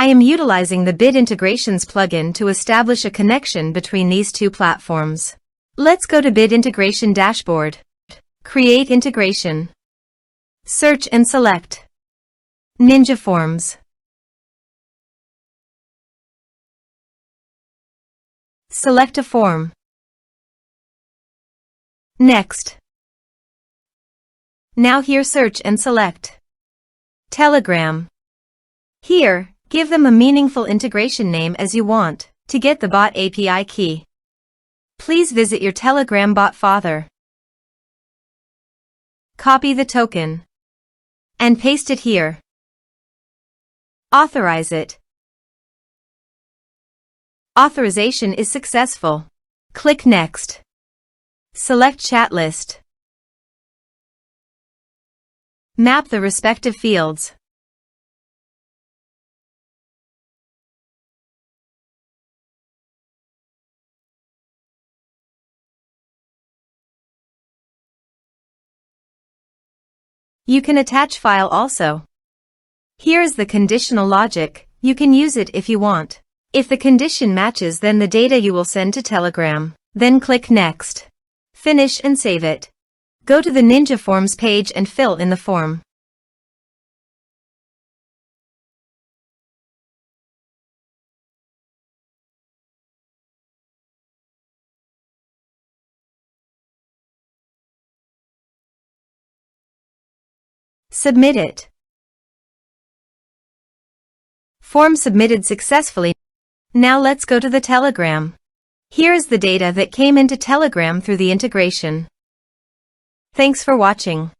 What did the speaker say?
I am utilizing the Bit Integrations plugin to establish a connection between these two platforms. Let's go to Bit Integration Dashboard. Create Integration. Search and select Ninja Forms. Select a form. Next. Now here search and select Telegram. Here, give them a meaningful integration name as you want to get the bot API key. Please visit your Telegram bot father. Copy the token and paste it here. Authorize it. Authorization is successful. Click Next. Select Chat List. Map the respective fields. You can attach file also. Here is the conditional logic. You can use it if you want. If the condition matches, then the data you will send to Telegram. Then click Next. Finish and save it. Go to the Ninja Forms page and fill in the form. Submit it. Form submitted successfully. Now let's go to the Telegram. Here is the data that came into Telegram through the integration. Thanks for watching.